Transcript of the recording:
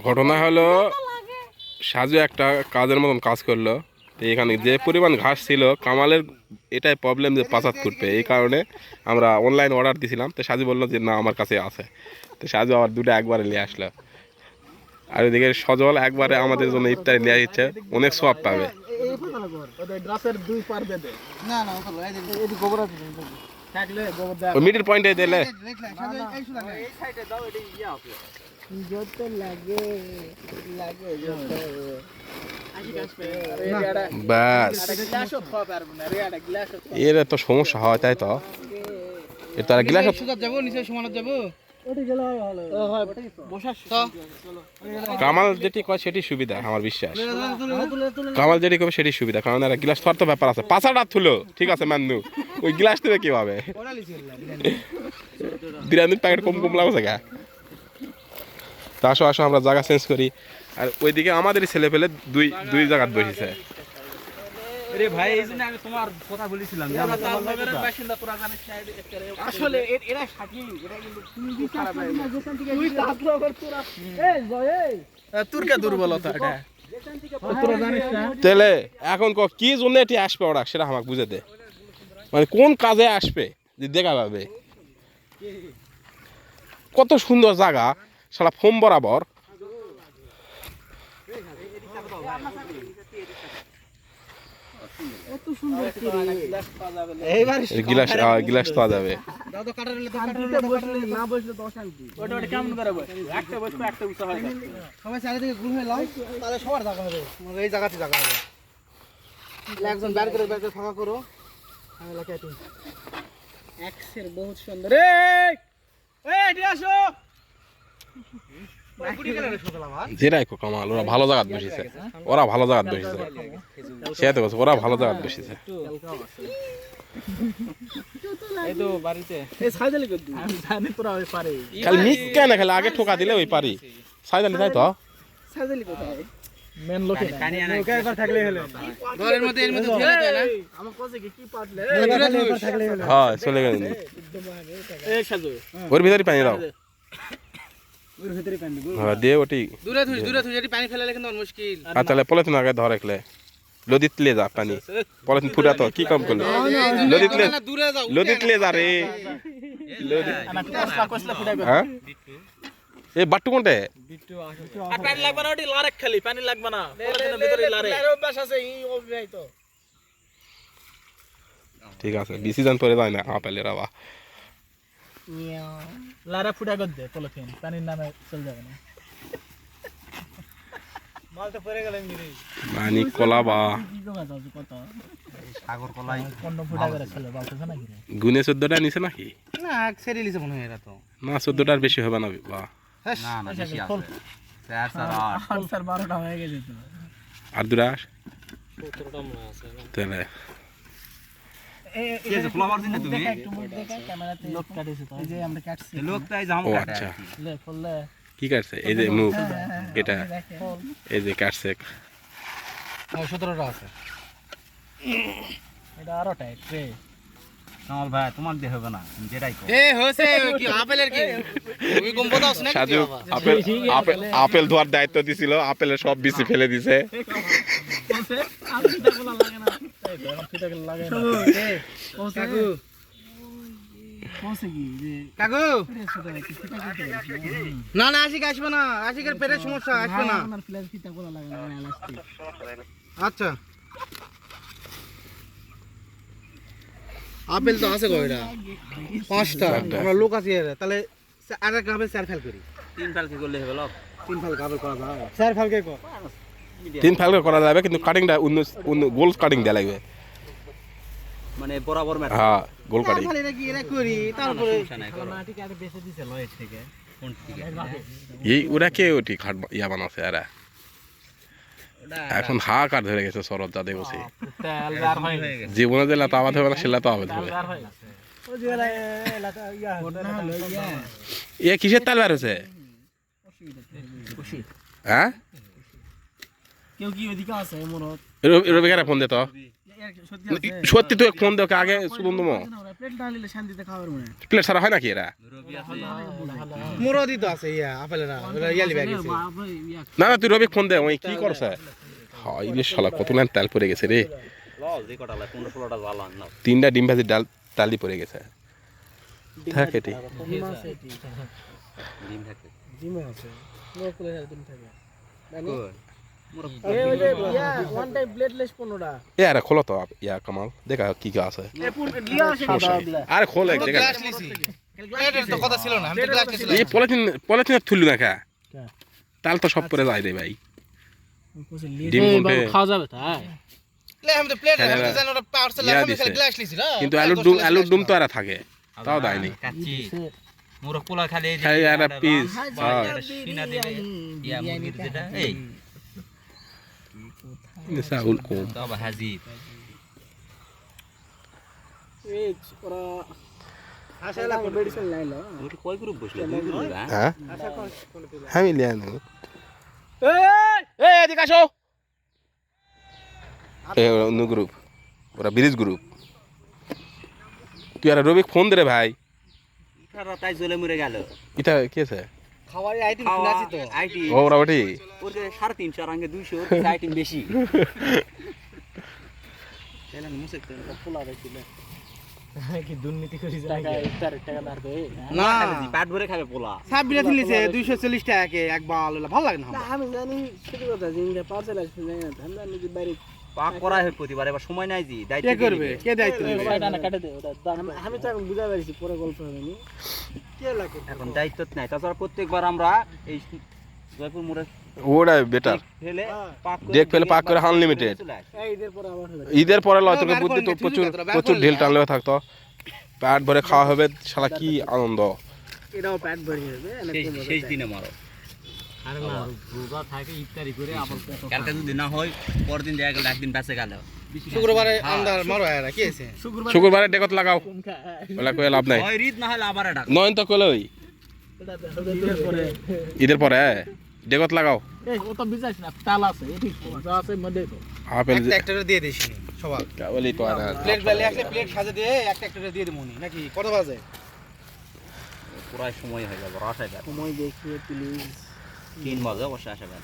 ঘটনা হলো সাজু একটা কাজের মতন কাজ করলো। তো এখানে যে পরিমাণ ঘাস ছিল, কামালের এটাই প্রবলেম যে পাচাত ফুটবে, এই কারণে আমরা অনলাইন অর্ডার দিয়েছিলাম। তো সাজু বললো যে না আমার কাছে আছে। তো সাজু আবার দুটো একবারে নিয়ে আসলো। আর ওইদিকে সজল একবারে আমাদের জন্য ইফতারি নিয়ে আসছে, অনেক সব পাবে। মিডল পয়েন্টে দিলে ব্যাস, এর তো সমস্যা হয়, তাই তো এটা গ্লাস যাবো নিচে সমানত যাবো। কামাল যেটি কয় সেটি সুবিধা, আমার বিশ্বাস। কামাল যেটি করবে সেটি সুবিধা, কারণ একটা গ্লাস থার তো ব্যাপার আছে। পাঁচাটা থুলো ঠিক আছে মান্নু, ওই গ্লাস দেবে কিভাবে? দিন প্যাকেট কম কম লাগছে গা। তা আসো আসো আমরা জায়গা চেঞ্জ করি। আর ওইদিকে আমাদেরই ছেলে পেলে দুই জায়গায় বসেছে। ভাই এই জন্য আমি তোমার কথা বলেছিলাম যে আমরা তালবাগের বাসিন্দা তোরা জানিস না আসলে এরা সাকি এরা কিন্তু খুবই খারাপ হয়। তুই তালবাগের তোরা এই জয় এই তুরকে দুর্বলতা এটা তোরা জানিস না। তেলে এখন কি জন্য এটি আসবে ওরা, সেটা আমাকে বুঝে দে। মানে কোন কাজে আসবে যে দেখা পাবে। কত সুন্দর জায়গা, সারা ফোম বরাবর। গিলাস পাওয়া যাবে। একজন বের করে ফাঁকা করো। বহুত সুন্দর। যেটাই কামাল, ওরা ভালো জায়গা বসেছে, ওরা ভালো জায়গা বসেছে, সে তো বলছে ওরা ভালো জায়গা বসেছে। খালি মিস কেন, খালি আগে ঠোকা দিলে ওই পারি সাইদালি, তাই তো হ্যাঁ চলে গেল। ওর ভিতরে পানি দাও দে ওটি তাহলে পলিথিন আগে ধর রাখলে লদিত লে যা পানি, পলিথিন ফুটা তো কি কম করলো, লদিত লে যা রে। হ্যাঁ এই বাট্টু কোনটা? পানি লাগবে না, ওটি লারেক খালি পানি লাগবে না, ঠিক আছে ডিসিশন পরে যায় না আপেলের আবার লারা ফুটা করে দে পলিথিন, পানির নামে চলে যাবে না। মাল তো পড়ে গেল মিরে মানি কলা বা কত সাগর কলাই 15 ফুটা করে ছিল বলতেছ নাকি রে? গুনে 14টা নিছে নাকি? না ছেড়ে লিছে মনে হয় এরা তো। না 14টার বেশি হবে না বা। না না বেশি আছে 4 4 12টা হয়ে গেছে তো। আর দুরাস 17টা মনে আছে তাহলে এই যে ফ্লাওয়ার দিন তুমি একটু মুখ দেখা ক্যামেরাতে লোক কাটেছে তো, এই যে আমরা কাটছি লোকটাই জাম কাটে। আচ্ছা লে ফুললে কি কাটছে? এই যে মুখ এটা, এই যে কাটছে 17টা আছে। এটা আরো টাইট রে কামাল ভাই, তোমার দিয়ে হবে না যেটাই কর। এ হইছে কি আপেলের কি তুমি কম বদাওছ না? সাজু আপেল ধোয়ার দায়িত্ব দিছিল, আপেলের সব বিচি ফেলে দিছে। বলছে আপেল দাগুলা লাগে না, এই এখন সেটা লাগে না। কাকু পৌঁছে কি যে কাকু না না আশিক আসবে না, আশিকের পেটের সমস্যা আসবে না, আমার ফ্ল্যাশ ফিটা করা লাগে না এলাস্টিক। আচ্ছা আপেল তো আছে কয়টা? 5টা। আমরা লোক আছি এর তাহলে আর এক গাবে 4 ফেল করি। 3 ফেল কি করলে হবে লোক? 3 ফেল গাবে করা যায়। 4 ফেল কে কর? 3 ফেল করা যাবে, কিন্তু কাটিংটা গোল কাটিং দেয়া লাগবে, মানে বরাবর ম্যাট। হ্যাঁ গোল কাটিং। তাহলে এটা কি এরা করি তারপরে মাটি কাটে বেঁচে দিছে লয়ের থেকে কোন থেকে এই ওরা কে ওটি খাট ইয়া বানাছে এরা এখন হাহাকার ধরে গেছে শরৎ যা দেখছি। জীবনে যে লাতা আবাদ হবে না সে লাতা আবাদ হবে। এ কিসের তাল বার হয়েছে? হ্যাঁ কেউ কি ওইদিকে আছে মরত? রবিকারে ফোন দে তো। সত্যি আছে সত্যি তুই ফোন দে ওকে আগে শুভম দমো প্লেট ঢালিলে শান্তিতে খাবার মনে প্লেট ছাড়া হয় নাকি এরা মুরদি তো আছে ইয়া আপেলেরা ওরা ইয়ালি ব্যাগ আছে না না তুই রবি ফোন দে ওই কি করছে হয় ইলিশ শালা কত লাইন তেল পড়ে গেছে রে লল যে কটা লাগে 15-16টা জ্বালান না 3টা ডিম ভাজি ডাল তালি পড়ে গেছে থাক এটি ডিম থাকে জিমে আছে নকুলে দিন থাকে জানি কই মোরা এই ওই যে ইয়া ওয়ান টাইম প্লেটলেস 15টা এ আরে খোলো তো ইয়া কামাল দেখা কি কি আছে এই পুরো লিয়া আছে আরে খোল এক দেখা গ্লাস লিছি প্লেটের তো কথা ছিল না আমি তো গ্লাস লিছি এই পলিথিন থুলু না কা তাল তো সব পরে যায় রে ভাই ডিম কোনতে খাওয়া যাবে তাই লে আমি তো প্লেট হ্যাঁ, আমি তো জানি ওটা পার্সেল ইয়া আমি দিছে। খালি গ্লাস লিছি না কিন্তু আলুর ডুম তো এরা থাকে তাও দেয়নি কাচ্চি মোরা পোলা খালি এই যে খালি একটা piece, হ্যাঁ। সিনা দিলে ইয়া মুরগির যেটা এই সাউল কম তবে হাজি এই ওরা আশালা মেডিসিন লাইলো ওটা কয় গ্রুপ বসলো দুই গ্রুপ হ্যাঁ হ্যাঁ আশা কর আমি লিয়ানো এই এদিকে আসো অন্য গ্রুপ ওরা ব্রিজ গ্রুপ তুই আর রবিক ফোন দে রে ভাই তারা তাই জ্বলে মরে গেল এটা কি আছে খাওয়ারে আইটেম খুলে আছে তো আইটি ও ওরা ওটি ওর 350 আর আগে 200 ওর আইটেম বেশি এলা মুসে তো পোলা রাখিলে কি দুর্নীতি করি টাকা টাকা না দে না পেট ভরে খাবে পোলা সাববিরা দিলিছে 240 টাকা কে এক বাল ভালো লাগে না আমি জানি সেটা কথা জিঙ্গা পার্সেল আসবে জানি না ধান্দা নিজে বাইরে পাক করা হয় প্রতিবার এবার সময় নাই জি দায়িত্ব কে কে করবে কে দায়িত্ব নেবে ওটা না কাটে দে ওটা আমি তো এখন বুঝা পারছি পরে গল্প হবে নি কে লাগে এখন দায়িত্ব নাই তাছাড়া প্রত্যেকবার আমরা এই জয়পুর মোড়ে ওটা বেটার ফেলে পাক করে দেখ ফেলে পাক করে আনলিমিটেড চলে আসে। এই ঈদের পরে আবার হবে ঈদের পরে লয় তোকে বুদ্ধি তো প্রচুর প্রচুর ঢিল টানলেও থাকতো পেট ভরে খাওয়া হবে শালা কি আনন্দ এটাও প্যাট ভরে যাবে শেষ দিনে মারো আরে না রোজা থাকে ইফতারি করে আবার কালকে যদি না হয় পরদিন দেখা গেল একদিন বেঁচে গেল শুক্রবারে আন্দার মারো এরা কি আছে শুক্রবারে ডেকত লাগাও ওলা কই লাভ নাই হয় রিদ না হলে আবার ডাক নয়ন তো কইলো ওই ঈদের পরে ঈদের পরে ডেকত লাগাও এই ও তো বিজাস না তাল আছে এটি যা আছে মধ্যে তো আপেল একটা একটা দিয়ে দিস সবার বলি তো আর প্লেট বেলে আসলে প্লেট সাজে দিয়ে একটা একটা দিয়ে দেবনি নাকি কত বাজে পুরাই সময় হয়ে যাবে আশা কর সময় দেখিয়ে প্লিজ 3 বাজে অবশ্যই আশা কর